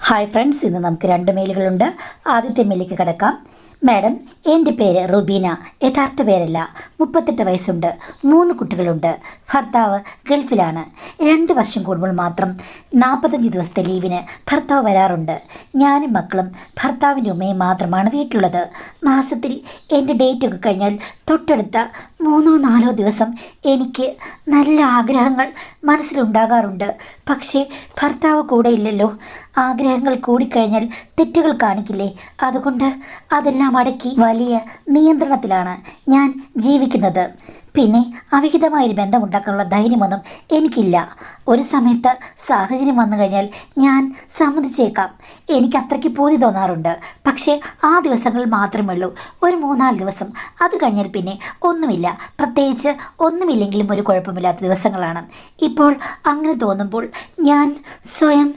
Hi friends, ഇന്ന് നമുക്ക് 2 മെയിലുകളുണ്ട്. ആദ്യത്തെ മെയിലേക്ക് കിടക്കാം. മാഡം, എൻ്റെ പേര് റുബീന. യഥാർത്ഥ പേരല്ല. 38 വയസ്സുണ്ട്. 3 കുട്ടികളുണ്ട്. ഭർത്താവ് ഗൾഫിലാണ്. 2 വർഷം കൂടുമ്പോൾ മാത്രം 45 ദിവസത്തെ ലീവിന് ഭർത്താവ് വരാറുണ്ട്. ഞാനും മക്കളും ഭർത്താവിൻ്റെ ഉമ്മയും മാത്രമാണ് വീട്ടിലുള്ളത്. മാസത്തിൽ എൻ്റെ ഡേറ്റൊക്കെ കഴിഞ്ഞാൽ തൊട്ടടുത്ത 3-4 ദിവസം എനിക്ക് നല്ല ആഗ്രഹങ്ങൾ മനസ്സിലുണ്ടാകാറുണ്ട്. പക്ഷേ ഭർത്താവ് കൂടെ ഇല്ലല്ലോ. ആഗ്രഹങ്ങൾ കൂടിക്കഴിഞ്ഞാൽ തെറ്റുകൾ കാണിക്കില്ലേ? അതുകൊണ്ട് അതെല്ലാം അടക്കി വലിയ നിയന്ത്രണത്തിലാണ് ഞാൻ ജീവിക്കുന്നത്. പിന്നെ അവിഹിതമായൊരു ബന്ധമുണ്ടാക്കാനുള്ള ധൈര്യമൊന്നും എനിക്കില്ല. ഒരു സമയത്ത് സാഹചര്യം വന്നു കഴിഞ്ഞാൽ ഞാൻ സമ്മതിച്ചേക്കാം. എനിക്ക് അത്രയ്ക്ക് പൂതി തോന്നാറുണ്ട്. പക്ഷേ ആ ദിവസങ്ങളിൽ മാത്രമേ ഉള്ളൂ. ഒരു 3-4 ദിവസം. അത് കഴിഞ്ഞാൽ പിന്നെ ഒന്നുമില്ല. പ്രത്യേകിച്ച് ഒന്നുമില്ലെങ്കിലും ഒരു കുഴപ്പമില്ലാത്ത ദിവസങ്ങളാണ്. ഇപ്പോൾ അങ്ങനെ തോന്നുമ്പോൾ ഞാൻ സ്വയം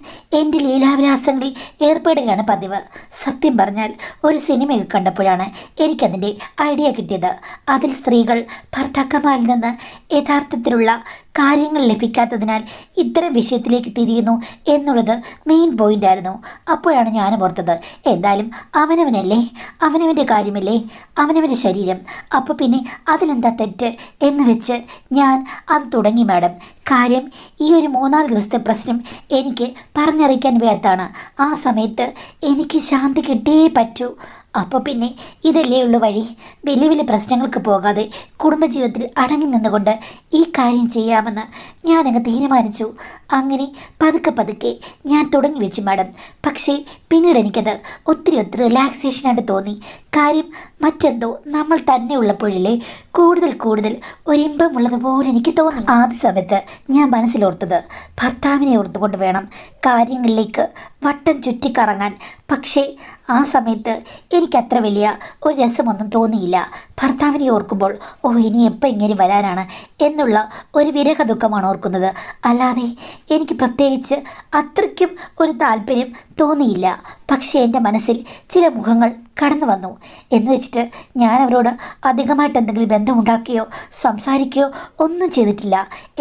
എൻ്റെ ലീലാവിലാസങ്ങളിൽ ഏർപ്പെടുകയാണ് പതിവ്. സത്യം പറഞ്ഞാൽ ഒരു സിനിമയൊക്കെ കണ്ടപ്പോഴാണ് എനിക്കതിൻ്റെ ഐഡിയ കിട്ടിയത്. അതിൽ സ്ത്രീകൾ ഭർത്താക്കന്മാരിൽ നിന്ന് യഥാർത്ഥത്തിലുള്ള കാര്യങ്ങൾ ലഭിക്കാത്തതിനാൽ ഇത്തരം വിഷയത്തിലേക്ക് തിരിയുന്നു എന്നുള്ളത് മെയിൻ പോയിൻ്റായിരുന്നു. അപ്പോഴാണ് ഞാനും ഓർത്തത്, എന്തായാലും അവനവനല്ലേ, അവനവൻ്റെ കാര്യമല്ലേ, അവനവൻ്റെ ശരീരം, അപ്പോൾ പിന്നെ അതിലെന്താ തെറ്റ് എന്ന് വെച്ച് ഞാൻ അത് തുടങ്ങി. മാഡം, കാര്യം ഈ ഒരു 3-4 ദിവസത്തെ പ്രശ്നം എനിക്ക് പറഞ്ഞറിയിക്കാൻ വയ്യാത്താണ്. ആ സമയത്ത് എനിക്ക് ശാന്തി കിട്ടിയേ പറ്റൂ. അപ്പോൾ പിന്നെ ഇതല്ലേ ഉള്ളു വഴി. വലിയ വലിയ പ്രശ്നങ്ങൾക്ക് പോകാതെ കുടുംബജീവിതത്തിൽ അടങ്ങി നിന്നുകൊണ്ട് ഈ കാര്യം ചെയ്യാമെന്ന് ഞാനങ്ങ് തീരുമാനിച്ചു. അങ്ങനെ പതുക്കെ പതുക്കെ ഞാൻ തുടങ്ങി വെച്ചു മാഡം. പക്ഷേ പിന്നീട് എനിക്കത് ഒത്തിരി റിലാക്സേഷനായിട്ട് തോന്നി. കാര്യം മറ്റെന്തോ നമ്മൾ തന്നെ ഉള്ളപ്പോഴല്ലേ കൂടുതൽ ഒരിമ്പമുള്ളതുപോലെ എനിക്ക് തോന്നി. ആദ്യ സമയത്ത് ഞാൻ മനസ്സിലോർത്തത് ഭർത്താവിനെ ഓർത്തുകൊണ്ട് വേണം കാര്യങ്ങളിലേക്ക് വട്ടം ചുറ്റിക്കറങ്ങാൻ. പക്ഷേ ആ സമയത്ത് എനിക്കത്ര വലിയ ഒരു രസമൊന്നും തോന്നിയില്ല. ഭർത്താവിനെ ഓർക്കുമ്പോൾ ഇനി എപ്പോൾ ഇങ്ങനെ വരാനാണ് എന്നുള്ള ഒരു വിരഹ ദുഃഖമാണ് ഓർക്കുന്നത്. അല്ലാതെ എനിക്ക് പ്രത്യേകിച്ച് അത്രയ്ക്കും ഒരു താല്പര്യം തോന്നിയില്ല. പക്ഷേ എൻ്റെ മനസ്സിൽ ചില മുഖങ്ങൾ കടന്നു വന്നു. എന്ന് വെച്ചിട്ട് ഞാൻ അവരോട് അധികമായിട്ട് എന്തെങ്കിലും ബന്ധമുണ്ടാക്കുകയോ സംസാരിക്കുകയോ ഒന്നും ചെയ്തിട്ടില്ല.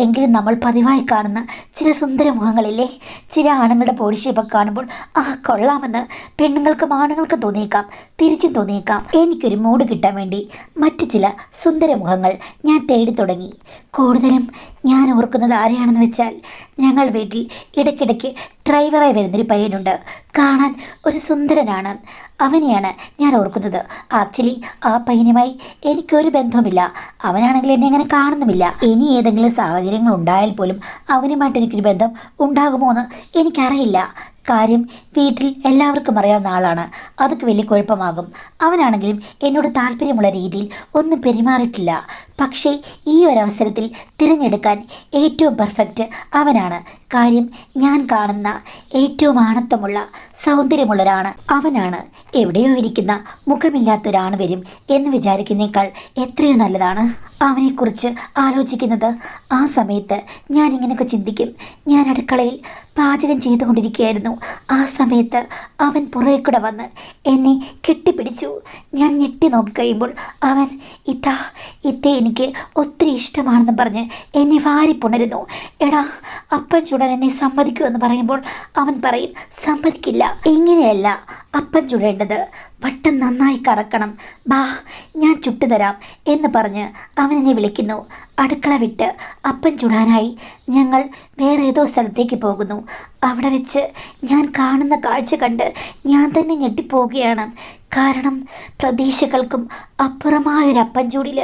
എങ്കിലും നമ്മൾ പതിവായി കാണുന്ന ചില സുന്ദര മുഖങ്ങളില്ലേ, ചില ആണുങ്ങളുടെ ബോഡി ഷേപ്പൊക്കെ കാണുമ്പോൾ കൊള്ളാമെന്ന് പെണ്ണുങ്ങൾക്കും ആണുങ്ങൾക്കും തോന്നിയേക്കാം, തിരിച്ചും തോന്നിയേക്കാം. എനിക്കൊരു മൂഡ് കിട്ടാൻ വേണ്ടി മറ്റു ചില സുന്ദര മുഖങ്ങൾ ഞാൻ തേടി തുടങ്ങി. കൂടുതലും ഞാൻ ഓർക്കുന്നത് ആരെയാണെന്ന് വെച്ചാൽ, ഞങ്ങൾ വീട്ടിൽ ഇടയ്ക്കിടയ്ക്ക് ഡ്രൈവറായി വരുന്നൊരു പയ്യനുണ്ട്. കാണാൻ ഒരു സുന്ദരനാണ്. അവനെയാണ് ഞാൻ ഓർക്കുന്നത്. ആക്ച്വലി ആ പയ്യനുമായി എനിക്കൊരു ബന്ധവുമില്ല. അവനാണെങ്കിൽ എന്നെ അങ്ങനെ കാണുന്നുമില്ല. ഇനി ഏതെങ്കിലും സാഹചര്യങ്ങൾ ഉണ്ടായാൽ പോലും അവനുമായിട്ട് എനിക്കൊരു ബന്ധം ഉണ്ടാകുമോ എന്ന് എനിക്കറിയില്ല. കാര്യം വീട്ടിൽ എല്ലാവർക്കും അറിയാവുന്ന ആളാണ്. അതൊക്കെ വലിയ കുഴപ്പമാകും. അവനാണെങ്കിലും എന്നോട് താല്പര്യമുള്ള രീതിയിൽ ഒന്നും പെരുമാറിയിട്ടില്ല. പക്ഷേ ഈ ഒരവസരത്തിൽ തിരഞ്ഞെടുക്കാൻ ഏറ്റവും പെർഫെക്റ്റ് അവനാണ്. കാര്യം ഞാൻ കാണുന്ന ഏറ്റവും ആണത്തമുള്ള സൗന്ദര്യമുള്ളൊരാണ് അവനാണ്. എവിടെയോ ഇരിക്കുന്ന മുഖമില്ലാത്തൊരാണ് വരും എന്ന് വിചാരിക്കുന്നേക്കാൾ എത്രയോ നല്ലതാണ് അവനെക്കുറിച്ച് ആലോചിക്കുന്നത്. ആ സമയത്ത് ഞാൻ ഇങ്ങനെയൊക്കെ ചിന്തിക്കും. ഞാൻ അടുക്കളയിൽ പാചകം ചെയ്തുകൊണ്ടിരിക്കുകയായിരുന്നു. ആ സമയത്ത് അവൻ പുറകെ കൂടെ വന്ന് എന്നെ കെട്ടിപ്പിടിച്ചു. ഞാൻ ഞെട്ടി നോക്കിക്കഴിയുമ്പോൾ അവൻ ഇത്തേ എനിക്ക് ഒത്തിരി ഇഷ്ടമാണെന്ന് പറഞ്ഞ് എന്നെ വാരിപ്പുണരുന്നു. എടാ, അപ്പൻ ചുടാൻ എന്നെ സമ്മതിക്കുമെന്ന് പറയുമ്പോൾ അവൻ പറയും, സമ്മതിക്കില്ല, ഇങ്ങനെയല്ല അപ്പൻ ചുടേണ്ടത്, വട്ടം നന്നായി കറക്കണം, ബാ ഞാൻ ചുട്ടുതരാം എന്ന് പറഞ്ഞ് അവനെന്നെ വിളിക്കുന്നു. അടുക്കള വിട്ട് അപ്പൻ ചുടാനായി ഞങ്ങൾ വേറെ ഏതോ സ്ഥലത്തേക്ക് പോകുന്നു. അവിടെ വെച്ച് ഞാൻ കാണുന്ന കാഴ്ച കണ്ട് ഞാൻ തന്നെ ഞെട്ടിപ്പോവുകയാണ്. കാരണം പ്രതീക്ഷകൾക്കും അപ്പുറമായൊരപ്പൻ ചൂടിൽ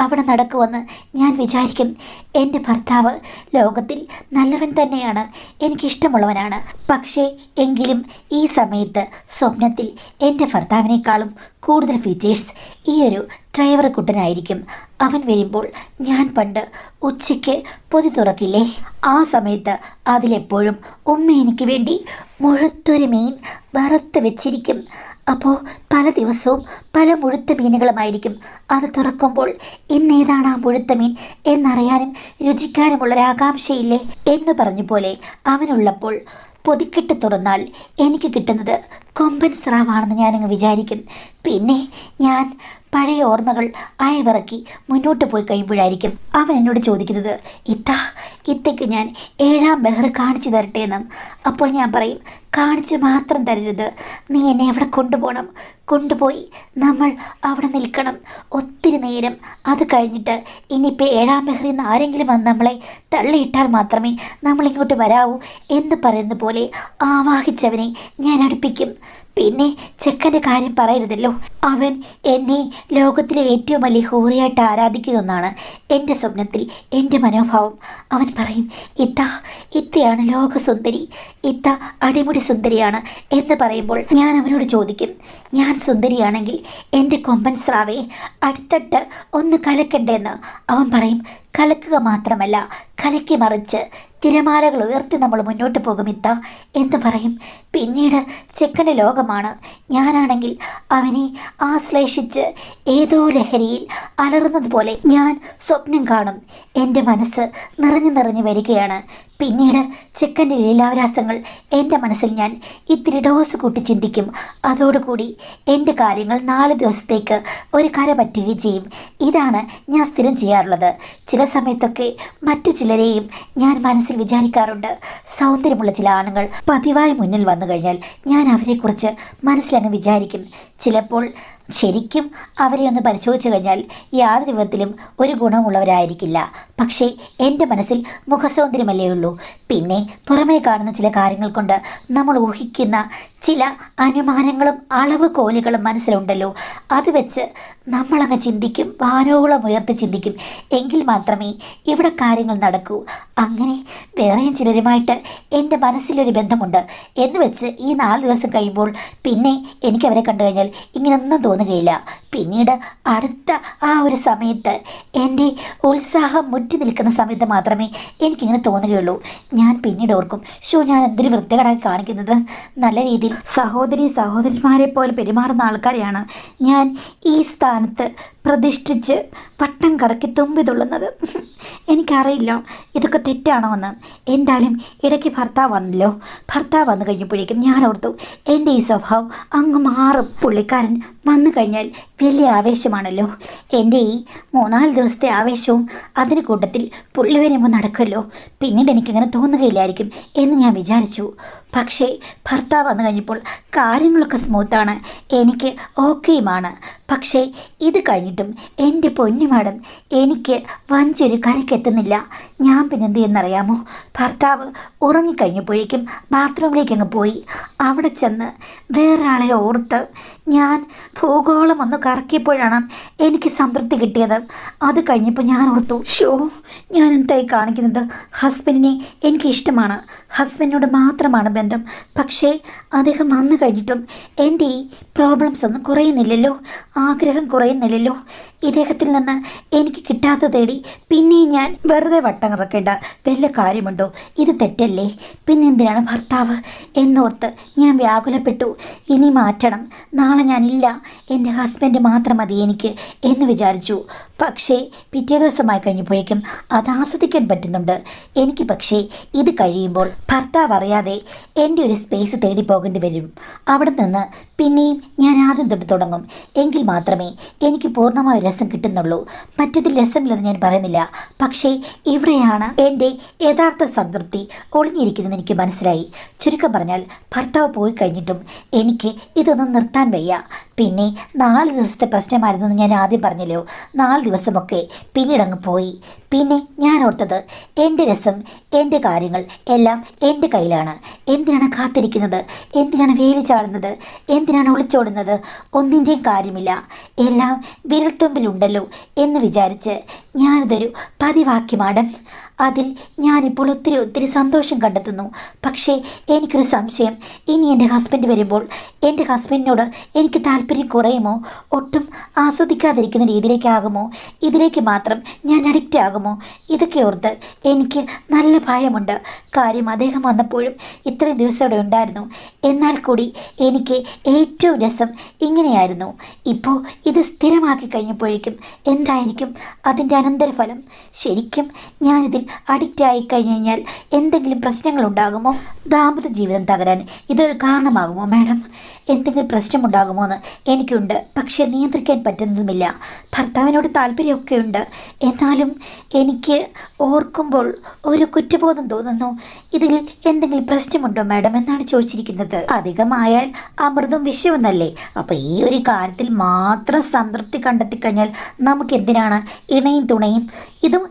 അവിടെ നടക്കുമെന്ന് ഞാൻ വിചാരിക്കും. എൻ്റെ ഭർത്താവ് ലോകത്തിൽ നല്ലവൻ തന്നെയാണ്, എനിക്കിഷ്ടമുള്ളവനാണ്. പക്ഷേ എങ്കിലും ഈ സമയത്ത് സ്വപ്നത്തിൽ എൻ്റെ ഭർത്താവിനേക്കാളും കൂടുതൽ ഫീച്ചേഴ്സ് ഈ ഒരു ഡ്രൈവർ കുട്ടനായിരിക്കും. അവൻ വരുമ്പോൾ ഞാൻ പണ്ട് ഉച്ചയ്ക്ക് പൊതി തുറക്കില്ലേ, ആ സമയത്ത് അതിലെപ്പോഴും ഉമ്മ എനിക്ക് വേണ്ടി മുഴുത്തൊരു മീൻ വറുത്ത് വെച്ചിരിക്കും. അപ്പോൾ പല ദിവസവും പല മുഴുത്ത മീനുകളുമായിരിക്കും. അത് തുറക്കുമ്പോൾ ഇന്നേതാണ് ആ മുഴുത്ത മീൻ എന്നറിയാനും രുചിക്കാനുമുള്ളൊരാകാംക്ഷയില്ലേ എന്ന് പറഞ്ഞ പോലെ അവനുള്ളപ്പോൾ പൊതിക്കെട്ട് തുറന്നാൽ എനിക്ക് കിട്ടുന്നത് കൊമ്പൻ സ്രാവാണെന്ന് ഞാനങ്ങ് വിചാരിക്കും. പിന്നെ ഞാൻ പഴയ ഓർമ്മകൾ അയവിറക്കി മുന്നോട്ട് പോയി കഴിയുമ്പോഴായിരിക്കും അവൻ എന്നോട് ചോദിക്കുന്നത്, ഇത്തയ്ക്ക് ഞാൻ 7-ാം ബെഹർ കാണിച്ചു തരട്ടെ എന്നും. അപ്പോൾ ഞാൻ പറയും, കാണിച്ചു മാത്രം തരരുത്, നീ എന്നെ എവിടെ കൊണ്ടുപോകണം, കൊണ്ടുപോയി നമ്മൾ അവിടെ നിൽക്കണം ഒത്തിരി നേരം. അത് കഴിഞ്ഞിട്ട് ഇനിയിപ്പോൾ 7-ാം ബെഹറിൽ നിന്ന് ആരെങ്കിലും വന്ന് നമ്മളെ തള്ളിയിട്ടാൽ മാത്രമേ നമ്മളിങ്ങോട്ട് വരാവൂ എന്ന് പറയുന്ന പോലെ ആവാഹിച്ചവനെ ഞാൻ അടുപ്പിക്കും. പിന്നെ ചെക്കൻ്റെ കാര്യം പറയരുതല്ലോ. അവൻ എന്നെ ലോകത്തിലെ ഏറ്റവും വലിയ ഹൂറിയായിട്ട് ആരാധിക്കുന്നതെന്നാണ് എൻ്റെ സ്വപ്നത്തിൽ എൻ്റെ മനോഭാവം. അവൻ പറയും, ഇത്തയാണ് ലോകസുന്ദരി, ഇത്ത അടിമുടി സുന്ദരിയാണ് എന്ന് പറയുമ്പോൾ ഞാൻ അവനോട് ചോദിക്കും, ഞാൻ സുന്ദരിയാണെങ്കിൽ എൻ്റെ കൊമ്പൻ സ്രാവേ അടുത്തിട്ട് ഒന്ന് കലക്കണ്ടേന്ന്. അവൻ പറയും, കലക്കുക മാത്രമല്ല കലക്കി മറിച്ച് തിരമാലകൾ ഉയർത്തി നമ്മൾ മുന്നോട്ട് പോകും എന്ന് പറയും. പിന്നീട് ചെക്കൻ്റെ ലോകമാണ്. ഞാനാണെങ്കിൽ അവനെ ആശ്ലേഷിച്ച് ഏതോ ലഹരിയിൽ അലറുന്നത് പോലെ ഞാൻ സ്വപ്നം കാണും. എൻ്റെ മനസ്സ് നിറഞ്ഞു വരികയാണ്. പിന്നീട് ചെക്കൻ്റെ ലീലാവിലാസങ്ങൾ എൻ്റെ മനസ്സിൽ ഞാൻ ഇത്തിരി ഡോസ് കൂട്ടി ചിന്തിക്കും. അതോടുകൂടി എൻ്റെ കാര്യങ്ങൾ 4 ദിവസത്തേക്ക് ഒരു കര പറ്റുകയും ചെയ്യും. ഇതാണ് ഞാൻ സ്ഥിരം ചെയ്യാറുള്ളത്. ചില സമയത്തൊക്കെ മറ്റു ചിലരെയും ഞാൻ മനസ്സിൽ വിചാരിക്കാറുണ്ട്. സൗന്ദര്യമുള്ള ചില ആണുങ്ങൾ പതിവായി മുന്നിൽ വന്നു കഴിഞ്ഞാൽ ഞാൻ അവരെക്കുറിച്ച് മനസ്സിലങ്ങ് വിചാരിക്കും. ചിലപ്പോൾ ശരിക്കും അവരെ ഒന്ന് പരിശോധിച്ചു കഴിഞ്ഞാൽ യാതൊരു വിധത്തിലും ഒരു ഗുണമുള്ളവരായിരിക്കില്ല. പക്ഷേ എൻ്റെ മനസ്സിൽ മുഖസൗന്ദര്യമല്ലേ ഉള്ളൂ. പിന്നെ പുറമേ കാണുന്ന ചില കാര്യങ്ങൾ കൊണ്ട് നമ്മൾ ഊഹിക്കുന്ന ചില അനുമാനങ്ങളും അളവ് കോലുകളും മനസ്സിലുണ്ടല്ലോ, അത് വെച്ച് നമ്മളങ്ങ് ചിന്തിക്കും, വാനോളം ഉയർത്തി ചിന്തിക്കും. എങ്കിൽ മാത്രമേ ഇവിടെ കാര്യങ്ങൾ നടക്കൂ. അങ്ങനെ വേറെയും ചിലരുമായിട്ട് എൻ്റെ മനസ്സിലൊരു ബന്ധമുണ്ട് എന്ന് വെച്ച് ഈ 4 ദിവസം കഴിയുമ്പോൾ പിന്നെ എനിക്കവരെ കണ്ടു കഴിഞ്ഞാൽ ഇങ്ങനെയൊന്നും തോന്നുകയില്ല. പിന്നീട് അടുത്ത ആ ഒരു സമയത്ത് എൻ്റെ ഉത്സാഹം മുറ്റി നിൽക്കുന്ന സമയത്ത് മാത്രമേ എനിക്കിങ്ങനെ തോന്നുകയുള്ളൂ. ഞാൻ പിന്നീട് ഓർക്കും, ഞാൻ എന്തൊരു വൃത്തികേടായി കാണിക്കുന്നത്. നല്ല രീതിയിൽ സഹോദരിമാരെ പോലെ പെരുമാറുന്ന ആൾക്കാരെയാണ് ഞാൻ ഈ സ്ഥാനത്ത് പ്രതിഷ്ഠിച്ച് പട്ടം കറക്കി തുമ്പി തുള്ളുന്നത്. എനിക്കറിയില്ല ഇതൊക്കെ തെറ്റാണോ എന്ന്. എന്തായാലും ഇടയ്ക്ക് ഭർത്താവ് വന്നു കഴിഞ്ഞപ്പോഴേക്കും ഞാൻ ഓർത്തു, എൻ്റെ ഈ സ്വഭാവം അങ്ങ് മാറും. പുള്ളിക്കാരൻ വന്നു കഴിഞ്ഞാൽ വലിയ ആവേശമാണല്ലോ. എൻ്റെ ഈ 3-4 ദിവസത്തെ ആവേശവും അതിന് കൂട്ടത്തിൽ പുള്ളി വരുമ്പോൾ നടക്കുമല്ലോ. പിന്നീട് എനിക്കിങ്ങനെ തോന്നുകയില്ലായിരിക്കും എന്ന് ഞാൻ വിചാരിച്ചു. പക്ഷേ ഭർത്താവ് വന്നു കഴിഞ്ഞപ്പോൾ കാര്യങ്ങളൊക്കെ സ്മൂത്താണ്, എനിക്ക് ഓക്കെയുമാണ്. പക്ഷേ ഇത് കഴിഞ്ഞിട്ടും എൻ്റെ പൊന്നു മാഡം എനിക്ക് വഞ്ചൊരു കരക്കെത്തുന്നില്ല. ഞാൻ പിന്നെന്ത് എന്നറിയാമോ, ഭർത്താവ് ഉറങ്ങിക്കഴിഞ്ഞപ്പോഴേക്കും ബാത്റൂമിലേക്ക് അങ്ങ് പോയി. അവിടെ ചെന്ന് വേറൊരാളെ ഓർത്ത് ഞാൻ ഭൂഗോളം ഒന്ന് കറക്കിയപ്പോഴാണ് എനിക്ക് സംതൃപ്തി കിട്ടിയത്. അത് കഴിഞ്ഞപ്പോൾ ഞാൻ ഓർത്തു, ഞാൻ എന്തായി കാണിക്കുന്നത്. ഹസ്ബൻഡിനെ എനിക്ക് ഇഷ്ടമാണ്, ഹസ്ബൻഡിനോട് മാത്രമാണ് ബന്ധം. പക്ഷേ അദ്ദേഹം വന്നു കഴിഞ്ഞിട്ടും എൻ്റെ ഈ പ്രോബ്ലംസ് ഒന്നും കുറയുന്നില്ലല്ലോ, ആഗ്രഹം കുറയുന്നില്ലല്ലോ. ഇദ്ദേഹത്തിൽ നിന്ന് എനിക്ക് കിട്ടാത്ത തേടി പിന്നെയും ഞാൻ വെറുതെ വട്ടം കറക്കേണ്ട വല്ല കാര്യമുണ്ടോ? ഇത് തെറ്റല്ലേ? പിന്നെന്തിനാണ് ഭർത്താവ് എന്നോർത്ത് ഞാൻ വ്യാകുലപ്പെട്ടു. ഇനി മാറ്റണം, നാളെ ഞാനില്ല, എൻ്റെ ഹസ്ബൻഡ് മാത്രം മതി എനിക്ക് എന്ന് വിചാരിച്ചു. പക്ഷേ പിറ്റേ ദിവസമായി കഴിഞ്ഞപ്പോഴേക്കും അത് ആസ്വദിക്കാൻ പറ്റുന്നുണ്ട് എനിക്ക്. പക്ഷേ ഇത് കഴിയുമ്പോൾ ഭർത്താവ് അറിയാതെ എൻ്റെ ഒരു സ്പേസ് തേടി പോകേണ്ടി വരും. അവിടെ നിന്ന് പിന്നെയും ഞാൻ ആദ്യം തൊട്ട് തുടങ്ങും. എങ്കിൽ മാത്രമേ എനിക്ക് പൂർണ്ണമായ രസം കിട്ടുന്നുള്ളൂ. മറ്റതിൽ രസമില്ലെന്ന് ഞാൻ പറയുന്നില്ല. പക്ഷേ ഇവിടെയാണ് എൻ്റെ യഥാർത്ഥ സംതൃപ്തി ഒളിഞ്ഞിരിക്കുന്നതെന്ന് എനിക്ക് മനസ്സിലായി. ചുരുക്കം പറഞ്ഞാൽ ഭർത്താവ് പോയി കഴിഞ്ഞിട്ടും എനിക്ക് ഇതൊന്നും നിർത്താൻ വയ്യ. പിന്നെ 4 ദിവസത്തെ പ്രശ്നമായിരുന്നെന്ന് ഞാൻ ആദ്യം പറഞ്ഞല്ലോ. 4 ദിവസമൊക്കെ പിന്നീട് അങ്ങ് പോയി. പിന്നെ ഞാൻ ഓർത്തത് എൻ്റെ രസം, എൻ്റെ കാര്യങ്ങൾ എല്ലാം എൻ്റെ കയ്യിലാണ്. എന്തിനാണ് കാത്തിരിക്കുന്നത്? എന്തിനാണ് വേലി ചാടുന്നത്? എന്തിനാണ് ഒളിച്ചോടുന്നത്? ഒന്നിൻ്റെയും കാര്യമില്ല, എല്ലാം വിരൽത്തുമ്പിലുണ്ടല്ലോ എന്ന് വിചാരിച്ച് ഞാനിതൊരു പതിവാക്കി മാഡം. അതിൽ ഞാനിപ്പോൾ ഒത്തിരി സന്തോഷം കണ്ടെത്തുന്നു. പക്ഷേ എനിക്കൊരു സംശയം, ഇനി എൻ്റെ ഹസ്ബൻഡ് വരുമ്പോൾ എൻ്റെ ഹസ്ബൻഡിനോട് എനിക്ക് താല്പര്യം കുറയുമോ? ഒട്ടും ആസ്വദിക്കാതിരിക്കുന്ന രീതിയിലേക്കാകുമോ? ഇതിലേക്ക് മാത്രം ഞാൻ അഡിക്റ്റ് ആകുമോ? ഇതൊക്കെ ഓർത്ത് എനിക്ക് നല്ല ഭയമുണ്ട്. കാര്യം അദ്ദേഹം വന്നപ്പോഴും ഇത്രയും ദിവസം ഇവിടെ ഉണ്ടായിരുന്നു. എന്നാൽ കൂടി എനിക്ക് ഏറ്റവും രസം ഇങ്ങനെയായിരുന്നു. ഇപ്പോൾ ഇത് സ്ഥിരമാക്കി കഴിഞ്ഞപ്പോഴേക്കും എന്തായിരിക്കും അതിൻ്റെ അനന്തരഫലം? ശരിക്കും ഞാനിതിൽ അഡിക്റ്റ് ആയി കഴിഞ്ഞു കഴിഞ്ഞാൽ എന്തെങ്കിലും പ്രശ്നങ്ങളുണ്ടാകുമോ? ദാമ്പത്യ ജീവിതം തകരാൻ ഇതൊരു കാരണമാകുമോ മാഡം? എന്തെങ്കിലും പ്രശ്നമുണ്ടാകുമോ എന്ന് എനിക്കുണ്ട്. പക്ഷെ നിയന്ത്രിക്കാൻ പറ്റുന്നതുമില്ല. ഭർത്താവിനോട് താല്പര്യമൊക്കെ ഉണ്ട്. എന്നാലും എനിക്ക് ഓർക്കുമ്പോൾ ഒരു കുറ്റബോധം തോന്നുന്നു. ഇതിൽ എന്തെങ്കിലും പ്രശ്നമുണ്ടോ മാഡം എന്നാണ് ചോദിച്ചിരിക്കുന്നത്. അധികമായാൽ അമൃതും വിഷമെന്നല്ലേ. അപ്പോൾ ഈ ഒരു കാര്യത്തിൽ മാത്രം സംതൃപ്തി കണ്ടെത്തിക്കഴിഞ്ഞാൽ നമുക്ക് എന്തിനാണ് ഇണയും തുണയും? ഇതും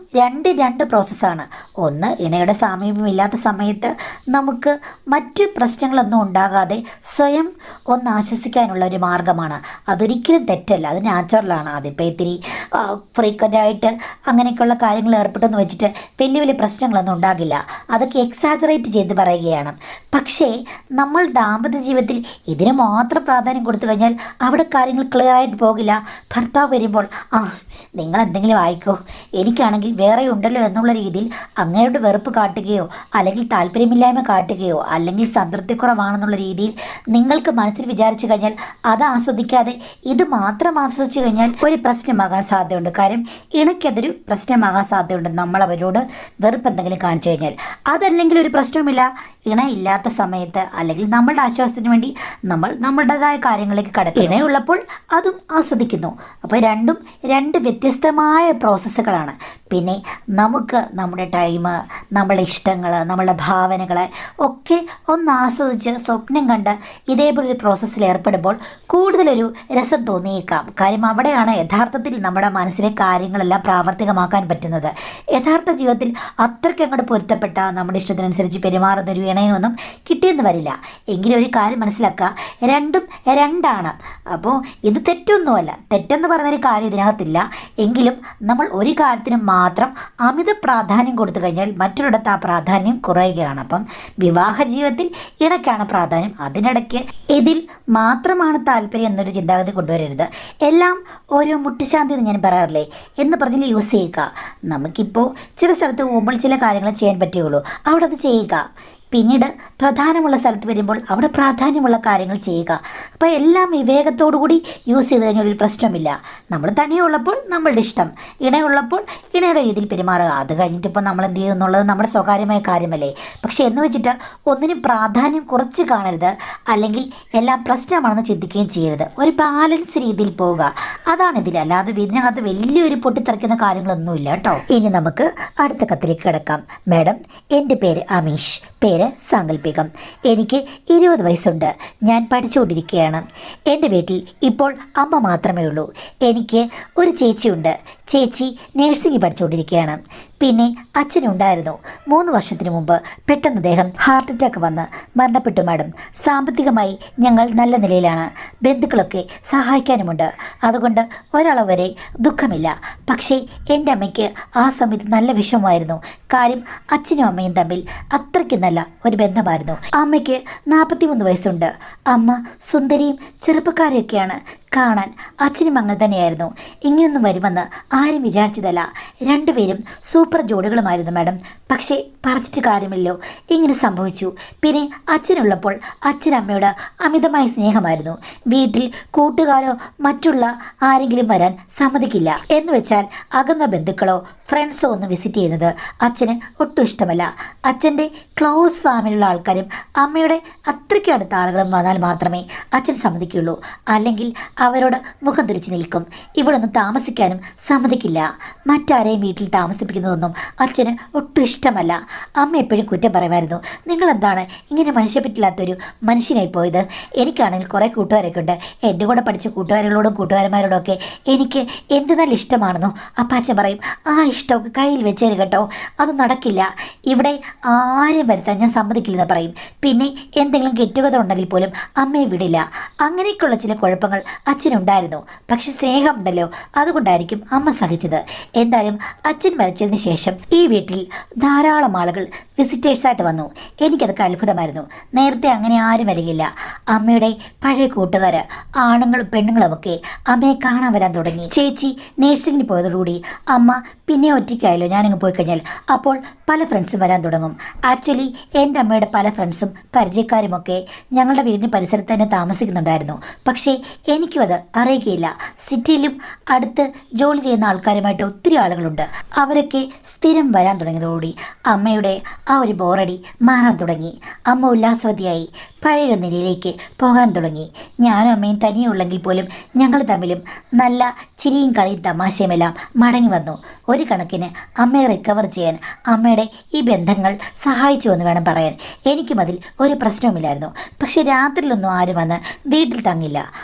രണ്ട് പ്രോസസ്സാണ്. ഒന്ന്, ഇണയുടെ സാമീപ്യമില്ലാത്ത സമയത്ത് നമുക്ക് മറ്റു പ്രശ്നങ്ങളൊന്നും ഉണ്ടാകാതെ സ്വയം ഒന്ന് ആശ്വസിക്കാനുള്ള ഒരു മാർഗ്ഗമാണ്. അതൊരിക്കലും തെറ്റല്ല, അത് നാച്ചുറലാണ്. അതിപ്പോൾ ഇത്തിരി ഫ്രീക്വൻ്റായിട്ട് അങ്ങനെയൊക്കെയുള്ള കാര്യങ്ങൾ ഏർപ്പെട്ടെന്ന് വെച്ചിട്ട് വലിയ വലിയ പ്രശ്നങ്ങളൊന്നും ഉണ്ടാകില്ല. അതൊക്കെ എക്സാജറേറ്റ് ചെയ്ത് പറയുകയാണ്. പക്ഷേ നമ്മൾ ദാമ്പത്യ ജീവിതത്തിൽ ഇതിന് മാത്രം പ്രാധാന്യം കൊടുത്തു കഴിഞ്ഞാൽ അവിടെ കാര്യങ്ങൾ ക്ലിയർ ആയിട്ട് പോകില്ല. ഭർത്താവ് വരുമ്പോൾ നിങ്ങൾ എന്തെങ്കിലും ആയിക്കോ, എനിക്കാണെങ്കിൽ വേറെ ഉണ്ടല്ലോ എന്നുള്ള രീതിയിൽ അങ്ങയുടെ വെറുപ്പ് കാട്ടുകയോ അല്ലെങ്കിൽ താല്പര്യമില്ലായ്മ കാട്ടുകയോ അല്ലെങ്കിൽ സംതൃപ്തിക്കുറവാണെന്നുള്ള രീതിയിൽ നിങ്ങൾക്ക് മനസ്സിൽ വിചാരിച്ചു കഴിഞ്ഞാൽ അത് ആസ്വദിക്കാതെ ഇത് മാത്രം ആസ്വദിച്ചു കഴിഞ്ഞാൽ ഒരു പ്രശ്നമാകാൻ സാധ്യതയുണ്ട്. കാര്യം ഇണയ്ക്കതൊരു പ്രശ്നമാകാൻ സാധ്യതയുണ്ട്. നമ്മൾ അവരോട് വെറുപ്പ് എന്തെങ്കിലും കാണിച്ചു കഴിഞ്ഞാൽ. അതല്ലെങ്കിൽ ഒരു പ്രശ്നവുമില്ല, ഇണ ഇല്ലാത്ത സമയത്ത് അല്ലെങ്കിൽ നമ്മളുടെ ആശ്വാസത്തിന് വേണ്ടി നമ്മൾ നമ്മളുടേതായ കാര്യങ്ങളിലേക്ക് കടക്കും. ഇണയുള്ളപ്പോൾ അതും ആസ്വദിക്കുന്നു. അപ്പോൾ രണ്ടും വ്യത്യസ്തമായ പ്രോസസ്സുകളാണ്. പിന്നെ നമുക്ക് നമ്മുടെ ടൈം, നമ്മളുടെ ഇഷ്ടങ്ങൾ, നമ്മളുടെ ഭാവനകൾ ഒക്കെ ഒന്ന് ആസ്വദിച്ച് സ്വപ്നം കണ്ട് ഇതേപോലൊരു പ്രോസസ്സിൽ ഏർപ്പെടുമ്പോൾ കൂടുതലൊരു രസം തോന്നിയേക്കാം. കാര്യം അവിടെയാണ് യഥാർത്ഥത്തിൽ നമ്മുടെ മനസ്സിലെ കാര്യങ്ങളെല്ലാം പ്രാവർത്തികമാക്കാൻ പറ്റുന്നത്. യഥാർത്ഥ ജീവിതത്തിൽ അത്രയ്ക്ക് അങ്ങോട്ട് പൊരുത്തപ്പെട്ട നമ്മുടെ ഇഷ്ടത്തിനനുസരിച്ച് പെരുമാറുന്നൊരു ഇണയൊന്നും കിട്ടിയെന്ന് വരില്ല. എങ്കിലും ഒരു കാര്യം മനസ്സിലാക്കുക, രണ്ടും രണ്ടാണ്. അപ്പോൾ ഇത് തെറ്റൊന്നുമല്ല. തെറ്റെന്ന് പറയുന്നൊരു കാര്യം ഇതിനകത്തില്ല. എങ്കിലും നമ്മൾ ഒരു കാര്യത്തിനും മാത്രം അമിത പ്രാധാന്യം കൊടുത്തു കഴിഞ്ഞാൽ മറ്റൊരിടത്ത് ആ പ്രാധാന്യം കുറയുകയാണ്. അപ്പം വിവാഹ ജീവിതത്തിൽ ഇണയ്ക്കാണ് പ്രാധാന്യം. അതിനിടയ്ക്ക് ഇതിൽ മാത്രമാണ് താല്പര്യം എന്നൊരു ചിന്താഗതി കൊണ്ടുവരരുത്. എല്ലാം ഓരോ മുട്ടുശാന്തി എന്ന് ഞാൻ പറയാറില്ലേ എന്ന് പറഞ്ഞാൽ യൂസ് ചെയ്യുക. നമുക്കിപ്പോൾ ചില സ്ഥലത്ത് പോകുമ്പോൾ ചില കാര്യങ്ങൾ ചെയ്യാൻ പറ്റുകയുള്ളൂ, അവിടെ അത് ചെയ്യുക. പിന്നീട് പ്രധാനമുള്ള സ്ഥലത്ത് വരുമ്പോൾ അവിടെ പ്രാധാന്യമുള്ള കാര്യങ്ങൾ ചെയ്യുക. അപ്പോൾ എല്ലാം വിവേകത്തോടു കൂടി യൂസ് ചെയ്ത് കഴിഞ്ഞാൽ ഒരു പ്രശ്നമില്ല. നമ്മൾ തനിയുള്ളപ്പോൾ നമ്മളുടെ ഇഷ്ടം, ഇണയുള്ളപ്പോൾ ഇണയുടെ രീതിയിൽ പെരുമാറുക. അത് കഴിഞ്ഞിട്ടിപ്പോൾ നമ്മൾ എന്ത് ചെയ്യുക എന്നുള്ളത് നമ്മുടെ സ്വകാര്യമായ കാര്യമല്ലേ. പക്ഷേ എന്ന് വെച്ചിട്ട് ഒന്നിനും പ്രാധാന്യം കുറച്ച് കാണരുത്, അല്ലെങ്കിൽ എല്ലാം പ്രശ്നമാണെന്ന് ചിന്തിക്കുകയും ചെയ്യരുത്. ഒരു ബാലൻസ് രീതിയിൽ പോവുക, അതാണ് ഇതിൽ. അല്ലാതെ ഇതിനകത്ത് വലിയൊരു പൊട്ടിത്തെറിക്കുന്ന കാര്യങ്ങളൊന്നുമില്ല കേട്ടോ. ഇനി നമുക്ക് അടുത്ത കത്തിലേക്ക് കിടക്കാം. മാഡം, എൻ്റെ പേര് അമീഷ്, പേര് സാങ്കല്പികം. എനിക്ക് 20 വയസ്സുണ്ട്. ഞാൻ പഠിച്ചുകൊണ്ടിരിക്കുകയാണ്. എൻ്റെ വീട്ടിൽ ഇപ്പോൾ അമ്മ മാത്രമേ ഉള്ളൂ. എനിക്ക് ഒരു ചേച്ചിയുണ്ട്. ചേച്ചി നേഴ്സിംഗ് പഠിച്ചുകൊണ്ടിരിക്കുകയാണ്. പിന്നെ അച്ഛനുണ്ടായിരുന്നു. 3 വർഷത്തിന് മുമ്പ് പെട്ടെന്ന് അദ്ദേഹം ഹാർട്ട് അറ്റാക്ക് വന്ന് മരണപ്പെട്ടു മാഡം. സാമ്പത്തികമായി ഞങ്ങൾ നല്ല നിലയിലാണ്. ബന്ധുക്കളൊക്കെ സഹായിക്കാനുമുണ്ട്. അതുകൊണ്ട് ഒരളവ് വരെ ദുഃഖമില്ല. പക്ഷേ എൻ്റെ അമ്മയ്ക്ക് ആ സമയത്ത് നല്ല വിഷമമായിരുന്നു. കാര്യം അച്ഛനും അമ്മയും തമ്മിൽ അത്രയ്ക്ക് നല്ല ഒരു ബന്ധമായിരുന്നു. അമ്മയ്ക്ക് 43 വയസ്സുണ്ട്. അമ്മ സുന്ദരിയും ചെറുപ്പക്കാരെയൊക്കെയാണ് കാണാൻ. അച്ഛനും അങ്ങനെ തന്നെയായിരുന്നു. ഇങ്ങനെയൊന്നും വരുമെന്ന് ആരും വിചാരിച്ചതല്ല. രണ്ടുപേരും സൂപ്പർ ജോഡികളുമായിരുന്നു മാഡം. പക്ഷേ പറഞ്ഞിട്ട് കാര്യമില്ലല്ലോ, ഇങ്ങനെ സംഭവിച്ചു. പിന്നെ അച്ഛനുള്ളപ്പോൾ അച്ഛനമ്മയോട് അമിതമായ സ്നേഹമായിരുന്നു. വീട്ടിൽ കൂട്ടുകാരോ മറ്റുള്ള ആരെങ്കിലും വരാൻ സമ്മതിക്കില്ല. എന്ന് വെച്ചാൽ അകന്ന ബന്ധുക്കളോ ഫ്രണ്ട്സോ ഒന്ന് വിസിറ്റ് ചെയ്യുന്നത് അച്ഛന് ഒട്ടും ഇഷ്ടമല്ല. അച്ഛൻ്റെ ക്ലോസ് ഫാമിലിയുള്ള ആൾക്കാരും അമ്മയുടെ അത്രയ്ക്ക് അടുത്ത ആളുകളും വന്നാൽ മാത്രമേ അച്ഛൻ സമ്മതിക്കുള്ളൂ. അല്ലെങ്കിൽ അവരോട് മുഖം തിരിച്ചു നിൽക്കും. ഇവിടെ ഒന്ന് താമസിക്കാനും സമ്മതിക്കില്ല. മറ്റാരെയും വീട്ടിൽ താമസിപ്പിക്കുന്നതൊന്നും അച്ഛന് ഒട്ടും ഇഷ്ടമല്ല. അമ്മ എപ്പോഴും കുറ്റം പറയുമായിരുന്നു, നിങ്ങളെന്താണ് ഇങ്ങനെ മനുഷ്യപ്പറ്റില്ലാത്തൊരു മനുഷ്യനായി പോയത്. എനിക്കാണെങ്കിൽ കുറേ കൂട്ടുകാരൊക്കെ ഉണ്ട്. എൻ്റെ കൂടെ പഠിച്ച കൂട്ടുകാരികളോടും കൂട്ടുകാരന്മാരോടും ഒക്കെ എനിക്ക് എന്ത് നല്ല ഇഷ്ടമാണെന്നോ. അപ്പം അച്ഛൻ പറയും, ആ ഇഷ്ടമൊക്കെ കയ്യിൽ വെച്ചേര് കേട്ടോ, അത് നടക്കില്ല. ഇവിടെ ആരെയും വരുത്താൻ ഞാൻ സമ്മതിക്കില്ലെന്ന് പറയും. പിന്നെ എന്തെങ്കിലും ഗെറ്റുഗതർ ഉണ്ടെങ്കിൽ പോലും അമ്മയെ വിടില്ല. അങ്ങനെയൊക്കെയുള്ള ചില കുഴപ്പങ്ങൾ അച്ഛനുണ്ടായിരുന്നു. പക്ഷെ സ്നേഹമുണ്ടല്ലോ, അതുകൊണ്ടായിരിക്കും അമ്മ സഹിച്ചത്. എന്തായാലും അച്ഛൻ മരിച്ചതിന് ശേഷം ഈ വീട്ടിൽ ധാരാളം ആളുകൾ വിസിറ്റേഴ്സായിട്ട് വന്നു. എനിക്കതൊക്കെ അത്ഭുതമായിരുന്നു. നേരത്തെ അങ്ങനെ ആരും വരികയില്ല. അമ്മയുടെ പഴയ കൂട്ടുകാർ ആണുങ്ങളും പെണ്ണുങ്ങളുമൊക്കെ അമ്മയെ കാണാൻ വരാൻ തുടങ്ങി. ചേച്ചി നേഴ്സിങ്ങിന് പോയതോടുകൂടി അമ്മ പിന്നെ ഒറ്റയ്ക്കായല്ലോ ഞാനങ്ങ് പോയി കഴിഞ്ഞാൽ. അപ്പോൾ പല ഫ്രണ്ട്സും വരാൻ തുടങ്ങും. ആക്ച്വലി എൻ്റെ അമ്മയുടെ പല ഫ്രണ്ട്സും പരിചയക്കാരുമൊക്കെ ഞങ്ങളുടെ വീടിന് പരിസരത്ത് തന്നെ താമസിക്കുന്നുണ്ടായിരുന്നു. പക്ഷേ എനിക്കും അത് അറിയുകയില്ല. സിറ്റിയിലും അടുത്ത് ജോലി ചെയ്യുന്ന ആൾക്കാരുമായിട്ട് ഒത്തിരി ആളുകളുണ്ട്. അവരൊക്കെ സ്ഥിരം വരാൻ തുടങ്ങിയതോടുകൂടി അമ്മയുടെ ആ ഒരു ബോറടി മാറാൻ തുടങ്ങി. അമ്മ ഉല്ലാസവതിയായി പഴയൊരു നിലയിലേക്ക് പോകാൻ തുടങ്ങി. ഞാനും അമ്മയും തനിയുള്ളെങ്കിൽ പോലും ഞങ്ങൾ തമ്മിലും നല്ല ചിരിയും കളിയും തമാശയുമെല്ലാം മടങ്ങി വന്നു. ഒരു കണക്കിന് അമ്മയെ റിക്കവർ ചെയ്യാൻ അമ്മയുടെ ഈ ബന്ധങ്ങൾ സഹായിച്ചു എന്ന് വേണം പറയാൻ. എനിക്കും അതിൽ ഒരു പ്രശ്നവുമില്ലായിരുന്നു. പക്ഷേ രാത്രിയിലൊന്നും ആരും വന്ന് വീട്ടിൽ തങ്ങില്ല.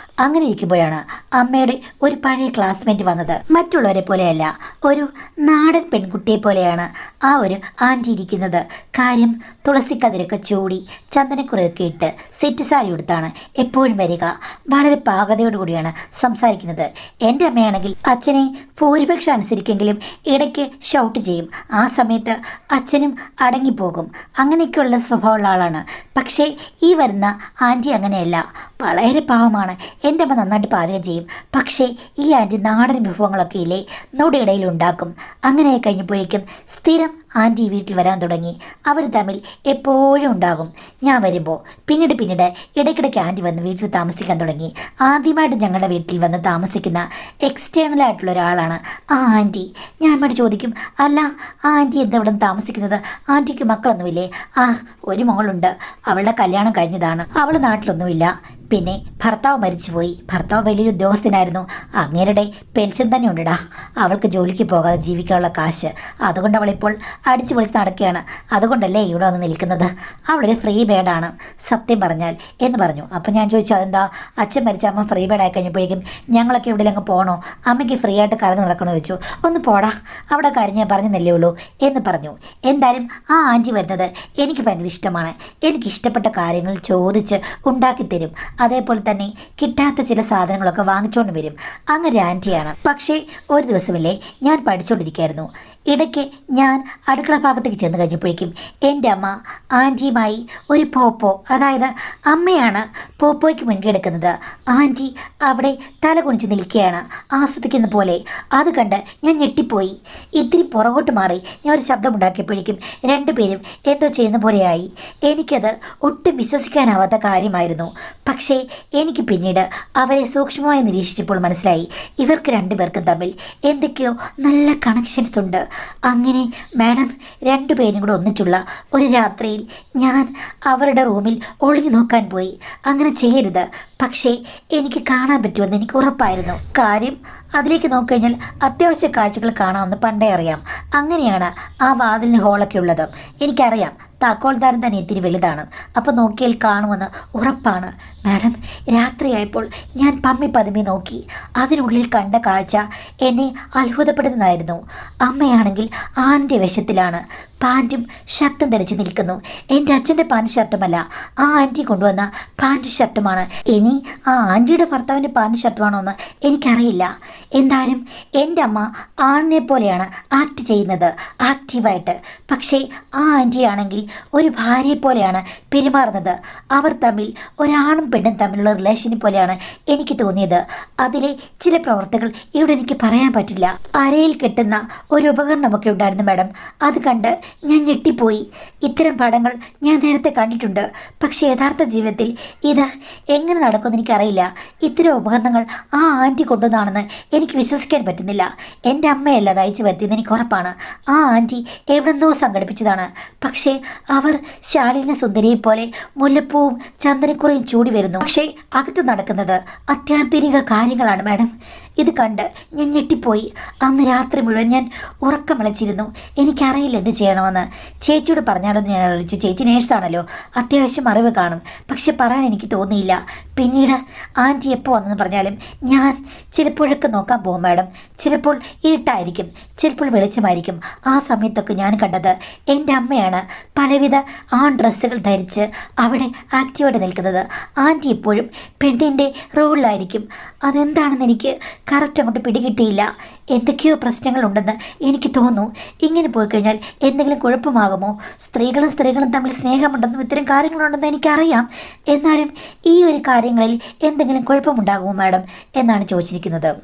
അങ്ങനെ ഇരിക്കുമ്പോഴാണ് അമ്മയുടെ ഒരു പഴയ ക്ലാസ്മേറ്റ് വന്നത്. മറ്റുള്ളവരെ പോലെയല്ല, ഒരു നാടൻ പെൺകുട്ടിയെ പോലെയാണ് ആ ഒരു ആൻറ്റി ഇരിക്കുന്നത്. കാര്യം തുളസിക്കതിരൊക്കെ ചൂടി ചന്ദനക്കുറയൊക്കെ ഇട്ട് സെറ്റ് സാരി ഉടുത്താണ് എപ്പോഴും വരിക. വളരെ പാകതയോടുകൂടിയാണ് സംസാരിക്കുന്നത്. എൻ്റെ അമ്മയാണെങ്കിൽ അച്ഛനെ ഭൂരിപക്ഷം അനുസരിക്കെങ്കിലും ഇടയ്ക്ക് ഷൗട്ട് ചെയ്യും. ആ സമയത്ത് അച്ഛനും അടങ്ങിപ്പോകും. അങ്ങനെയൊക്കെയുള്ള സ്വഭാവമുള്ള ആളാണ്. പക്ഷേ ഈ വരുന്ന ആൻറ്റി അങ്ങനെയല്ല, വളരെ പാവമാണ്. എൻ്റെ അമ്മ നന്നായിട്ട് പാചകം ചെയ്യും. പക്ഷേ ഈ ആൻറ്റി നാടൻ വിഭവങ്ങളൊക്കെ ഇല്ലേ നൊടിയിടയിൽ ഉണ്ടാക്കും. അങ്ങനെ കഴിഞ്ഞപ്പോഴേക്കും സ്ഥിരം ആൻറ്റി വീട്ടിൽ വരാൻ തുടങ്ങി. അവർ തമ്മിൽ എപ്പോഴും ഉണ്ടാകും ഞാൻ വരുമ്പോൾ. പിന്നീട് ഇടയ്ക്കിടയ്ക്ക് ആൻറ്റി വന്ന് വീട്ടിൽ താമസിക്കാൻ തുടങ്ങി. ആദ്യമായിട്ട് ഞങ്ങളുടെ വീട്ടിൽ വന്ന് താമസിക്കുന്ന എക്സ്റ്റേണൽ ആയിട്ടുള്ള ഒരാളാണ് ആ ആൻറ്റി. ഞാൻ അമ്മയോട് ചോദിക്കും, അല്ല ആ ആൻറ്റി എന്താ ഇവിടെ താമസിക്കുന്നത്? ആൻറ്റിക്ക് മക്കളൊന്നുമില്ലേ? ആ, ഒരു മോളുണ്ട്. അവളുടെ കല്യാണം കഴിഞ്ഞതാണ്. അവൾ നാട്ടിലൊന്നുമില്ല. പിന്നെ ഭർത്താവ് മരിച്ചുപോയി. ഭർത്താവ് വലിയൊരു ഉദ്യോഗസ്ഥനായിരുന്നു. അങ്ങേരുടെ പെൻഷൻ തന്നെ ഉണ്ടടാ. അവൾക്ക് ജോലിക്ക് പോകാതെ ജീവിക്കാനുള്ള കാശ്. അതുകൊണ്ട് അവളിപ്പോൾ അടിച്ചു പൊളിച്ച് നടക്കുകയാണ്. അതുകൊണ്ടല്ലേ ഇവിടെ വന്ന് നിൽക്കുന്നത്. അവളൊരു ഫ്രീ ബേഡാണ് സത്യം പറഞ്ഞാൽ എന്ന് പറഞ്ഞു. അപ്പം ഞാൻ ചോദിച്ചു, അതെന്താ അച്ഛൻ മരിച്ച അമ്മ ഫ്രീ ബേഡായി കഴിഞ്ഞപ്പോഴേക്കും ഞങ്ങളൊക്കെ ഇവിടെ അങ്ങ് പോകണോ? അമ്മയ്ക്ക് ഫ്രീ ആയിട്ട് കറങ്ങി നടക്കണമെന്ന് ചോദിച്ചു. ഒന്ന് പോടാ, അവിടെ കാര്യം ഞാൻ പറഞ്ഞെന്നല്ലേ ഉള്ളൂ എന്ന് പറഞ്ഞു. എന്തായാലും ആ ആൻറ്റി വരുന്നത് എനിക്ക് ഭയങ്കര ഇഷ്ടമാണ്. എനിക്കിഷ്ടപ്പെട്ട കാര്യങ്ങൾ ചോദിച്ച് ഉണ്ടാക്കിത്തരും. അതേപോലെ തന്നെ കിട്ടാത്ത ചില സാധനങ്ങളൊക്കെ വാങ്ങിച്ചുകൊണ്ട് വരും. അങ്ങനെ ആൻറ്റിയാണ്. പക്ഷേ ഒരു ദിവസമല്ലേ ഞാൻ പഠിച്ചുകൊണ്ടിരിക്കുകയായിരുന്നു. ഇടയ്ക്ക് ഞാൻ അടുക്കള ഭാഗത്തേക്ക് ചെന്ന് കഴിഞ്ഞപ്പോഴേക്കും എൻ്റെ അമ്മ ആൻറ്റിയുമായി ഒരു പോപ്പോ, അതായത് അമ്മയാണ് പോപ്പോയ്ക്ക് മുൻകൈ എടുക്കുന്നത്. ആൻറ്റി അവിടെ തല കുനിച്ച് നിൽക്കുകയാണ് ആസ്വദിക്കുന്ന പോലെ. അത് കണ്ട് ഞാൻ ഞെട്ടിപ്പോയി. ഇത്തിരി പുറകോട്ട് മാറി ഞാൻ ഒരു ശബ്ദമുണ്ടാക്കിയപ്പോഴേക്കും രണ്ടുപേരും എന്തോ ചെയ്യുന്ന പോലെയായി. എനിക്കത് ഒട്ടും വിശ്വസിക്കാനാവാത്ത കാര്യമായിരുന്നു. പക്ഷേ എനിക്ക് പിന്നീട് അവരെ സൂക്ഷ്മമായി നിരീക്ഷിച്ചപ്പോൾ മനസ്സിലായി, ഇവർക്ക് രണ്ടുപേർക്കും തമ്മിൽ എന്തൊക്കെയോ നല്ല കണക്ഷൻസ് ഉണ്ട്. അങ്ങനെ മാഡം രണ്ടുപേരും കൂടെ ഒന്നിച്ചുള്ള ഒരു രാത്രിയിൽ ഞാൻ അവരുടെ റൂമിൽ ഒളിഞ്ഞു നോക്കാൻ പോയി. അങ്ങനെ ചെയ്യരുത്, പക്ഷേ എനിക്ക് കാണാൻ പറ്റുമെന്ന് എനിക്ക് ഉറപ്പായിരുന്നു. കാര്യം അതിലേക്ക് നോക്കിക്കഴിഞ്ഞാൽ അത്യാവശ്യ കാഴ്ചകൾ കാണാമെന്ന് പണ്ടേ അറിയാം. അങ്ങനെയാണ് ആ വാതിലിന് ഹോളൊക്കെ ഉള്ളത്. എനിക്കറിയാം താക്കോൽദാരൻ തന്നെ ഇത്തിരി വലുതാണ്. അപ്പോൾ നോക്കിയാൽ കാണുമെന്ന് ഉറപ്പാണ്. മാഡം രാത്രിയായപ്പോൾ ഞാൻ പമ്മി പതുമി നോക്കി. അതിനുള്ളിൽ കണ്ട കാഴ്ച എന്നെ അത്ഭുതപ്പെടുന്നതായിരുന്നു. അമ്മയാണെങ്കിൽ ആണിൻ്റെ വേഷത്തിലാണ്. പാൻറ്റും ഷർട്ടും ധരിച്ച് നിൽക്കുന്നു. എൻ്റെ അച്ഛൻ്റെ പാൻറ്റ് ഷർട്ടുമല്ല, ആ ആൻറ്റി കൊണ്ടുവന്ന പാൻറ്റ് ഷർട്ടുമാണ്. ഇനി ആ ആൻറ്റിയുടെ ഭർത്താവിൻ്റെ പാൻറ്റ് ഷർട്ടുമാണോ എന്ന് എനിക്കറിയില്ല. എന്തായാലും എൻ്റെ അമ്മ ആണിനെ പോലെയാണ് ആക്ട് ചെയ്യുന്നത്, ആക്റ്റീവായിട്ട്. പക്ഷേ ആ ആൻറ്റിയാണെങ്കിൽ ഒരു ഭാര്യയെ പോലെയാണ് പെരുമാറുന്നത്. അവർ തമ്മിൽ ഒരാണും പെണ്ണും തമ്മിലുള്ള റിലേഷനെ പോലെയാണ് എനിക്ക് തോന്നിയത്. അതിലെ ചില പ്രവർത്തികൾ ഇവിടെ എനിക്ക് പറയാൻ പറ്റില്ല. അരയിൽ കെട്ടുന്ന ഒരു ഉപകരണമൊക്കെ ഉണ്ടായിരുന്നു മാഡം. അത് കണ്ട് ഞാൻ ഞെട്ടിപ്പോയി. ഇത്തരം പടങ്ങൾ ഞാൻ നേരത്തെ കണ്ടിട്ടുണ്ട്. പക്ഷേ യഥാർത്ഥ ജീവിതത്തിൽ ഇത് എങ്ങനെ നടക്കുമെന്ന് എനിക്കറിയില്ല. ഇത്തരം ഉപകരണങ്ങൾ ആ ആൻറ്റി കൊണ്ടുവന്നാണെന്ന് എനിക്ക് വിശ്വസിക്കാൻ പറ്റുന്നില്ല. എൻ്റെ അമ്മയല്ല അത് അയച്ചു വരുത്തിയെന്ന് എനിക്ക് ഉറപ്പാണ്. ആ ആൻറ്റി എവിടെന്നോ സംഘടിപ്പിച്ചതാണ്. പക്ഷേ അവർ ശാലീന സുന്ദരിയെ പോലെ മുല്ലപ്പൂവും ചന്ദനക്കുറയും ചൂടി വരുന്നു. പക്ഷേ അകത്ത് നടക്കുന്നത് അത്യാധുനിക കാര്യങ്ങളാണ് മാഡം. ഇത് കണ്ട് ഞാൻ ഞെട്ടിപ്പോയി. അന്ന് രാത്രി മുഴുവൻ ഞാൻ ഉറക്കം വിളച്ചിരുന്നു. എനിക്കറിയില്ല എന്ത് ചെയ്യണമെന്ന്. ചേച്ചിയോട് പറഞ്ഞാലോന്ന് ഞാൻ ആലോചിച്ചു. ചേച്ചി നേഴ്സാണല്ലോ, അത്യാവശ്യം അറിവ് കാണും. പക്ഷെ പറയാൻ എനിക്ക് തോന്നിയില്ല. പിന്നീട് ആൻറ്റി എപ്പോൾ വന്നെന്ന് പറഞ്ഞാലും ഞാൻ ചിലപ്പോഴൊക്കെ നോക്കാൻ പോകും മാഡം. ചിലപ്പോൾ ഇരുട്ടായിരിക്കും, ചിലപ്പോൾ വെളിച്ചമായിരിക്കും. ആ സമയത്തൊക്കെ ഞാൻ കണ്ടത് എൻ്റെ അമ്മയാണ് പലവിധ ആൺ ഡ്രസ്സുകൾ ധരിച്ച് അവിടെ ആക്റ്റീവായിട്ട് നിൽക്കുന്നത്. ആൻറ്റി എപ്പോഴും പെണ്ണിൻ്റെ റോളിലായിരിക്കും. അതെന്താണെന്ന് എനിക്ക് കറക്റ്റ് അങ്ങോട്ട് പിടികിട്ടിയില്ല. എന്തൊക്കെയോ പ്രശ്നങ്ങളുണ്ടെന്ന് എനിക്ക് തോന്നുന്നു. ഇങ്ങനെ പോയി കഴിഞ്ഞാൽ എന്തെങ്കിലും കുഴപ്പമാകുമോ? സ്ത്രീകളും തമ്മിൽ സ്നേഹമുണ്ടെന്നും ഇത്തരം കാര്യങ്ങളുണ്ടെന്ന് എനിക്കറിയാം. എന്നാലും ഈ ഒരു കാര്യങ്ങളിൽ എന്തെങ്കിലും കുഴപ്പമുണ്ടാകുമോ മാഡം എന്നാണ് ചോദിച്ചിരിക്കുന്നത്.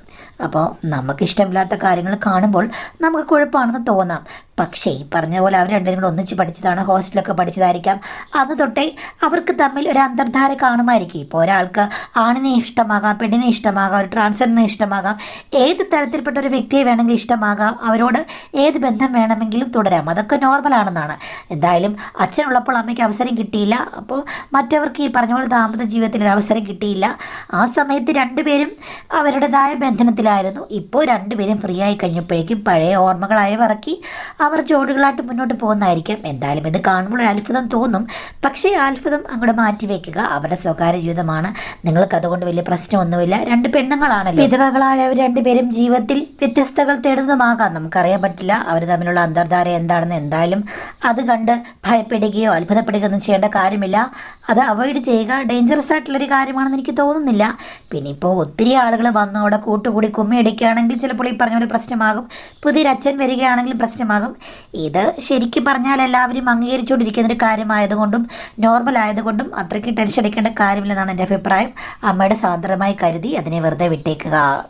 അപ്പോൾ നമുക്കിഷ്ടമില്ലാത്ത കാര്യങ്ങൾ കാണുമ്പോൾ നമുക്ക് കുഴപ്പമാണെന്ന് തോന്നാം. പക്ഷേ പറഞ്ഞ പോലെ അവർ രണ്ടുപേരും കൂടെ ഒന്നിച്ച് പഠിച്ചതാണ്, ഹോസ്റ്റലൊക്കെ പഠിച്ചതായിരിക്കാം. അന്ന് തൊട്ടേ അവർക്ക് തമ്മിൽ ഒരു അന്തർധാര കാണുമായിരിക്കും. ഇപ്പോൾ ഒരാൾക്ക് ആണിനെ ഇഷ്ടമാകാം, പെണ്ണിനെ ഇഷ്ടമാകാം, ഒരു ട്രാൻസ്ജെൻഡറിനെ ഇഷ്ടമാകാം, ഏത് തരത്തിൽപ്പെട്ട ഒരു വ്യക്തിയെ വേണമെങ്കിലും ഇഷ്ടമാകാം, അവരോട് ഏത് ബന്ധം വേണമെങ്കിലും തുടരാം. അതൊക്കെ നോർമലാണെന്നാണ്. എന്തായാലും അച്ഛനുള്ളപ്പോൾ അമ്മയ്ക്ക് അവസരം കിട്ടിയില്ല. അപ്പോൾ മറ്റവർക്ക് ഈ പറഞ്ഞ പോലെ ദാമ്പത്യ ജീവിതത്തിൽ ഒരു അവസരം കിട്ടിയില്ല. ആ സമയത്ത് രണ്ടുപേരും അവരുടേതായ ബന്ധനത്തിലായിരുന്നു. ഇപ്പോൾ രണ്ടുപേരും ഫ്രീ ആയി കഴിഞ്ഞപ്പോഴേക്കും പഴയ ഓർമ്മകളായി വറക്കി അവർ ജോഡികളായിട്ട് മുന്നോട്ട് പോകുന്നതായിരിക്കും. എന്തായാലും ഇത് കാണുമ്പോൾ ഒരു അത്ഭുതം തോന്നും. പക്ഷേ അത്ഭുതം അങ്ങോട്ട് മാറ്റിവെക്കുക. അവരുടെ സ്വകാര്യ ജീവിതമാണ്. നിങ്ങൾക്ക് അതുകൊണ്ട് വലിയ പ്രശ്നമൊന്നുമില്ല. രണ്ട് പെണ്ണുങ്ങളാണല്ലോ. വിധവകളായ അവർ രണ്ടുപേരും ജീവിതത്തിൽ വ്യത്യസ്തകൾ തേടുന്നതുമാകാം, നമുക്കറിയാൻ പറ്റില്ല. അവർ തമ്മിലുള്ള അന്തർധാര എന്താണെന്ന്. എന്തായാലും അത് കണ്ട് ഭയപ്പെടുകയോ അത്ഭുതപ്പെടുകയോ ഒന്നും ചെയ്യേണ്ട കാര്യമില്ല. അത് അവോയ്ഡ് ചെയ്യുക. ഡേഞ്ചറസ് ആയിട്ടുള്ളൊരു കാര്യമാണെന്ന് എനിക്ക് തോന്നുന്നില്ല. പിന്നെ ഇപ്പോൾ ഒത്തിരി ആളുകൾ വന്ന് അവിടെ കൂട്ടുകൂടി കുമ്മിയടിക്കുകയാണെങ്കിൽ ചിലപ്പോൾ ഈ പറഞ്ഞ പോലെ പ്രശ്നമാകും. പുതിയൊരു അച്ഛൻ വരികയാണെങ്കിലും പ്രശ്നമാകും. ഇത് ശരിക്കും പറഞ്ഞാൽ എല്ലാവരും അംഗീകരിച്ചുകൊണ്ടിരിക്കുന്നൊരു കാര്യമായതുകൊണ്ടും നോർമൽ ആയതുകൊണ്ടും അത്രയ്ക്ക് ടെൻഷൻ അടിക്കേണ്ട കാര്യമില്ലെന്നാണ് എൻ്റെ അഭിപ്രായം. അമ്മയുടെ സാന്ദ്രമായി കരുതി അതിനെ വെറുതെ വിട്ടേക്കുക.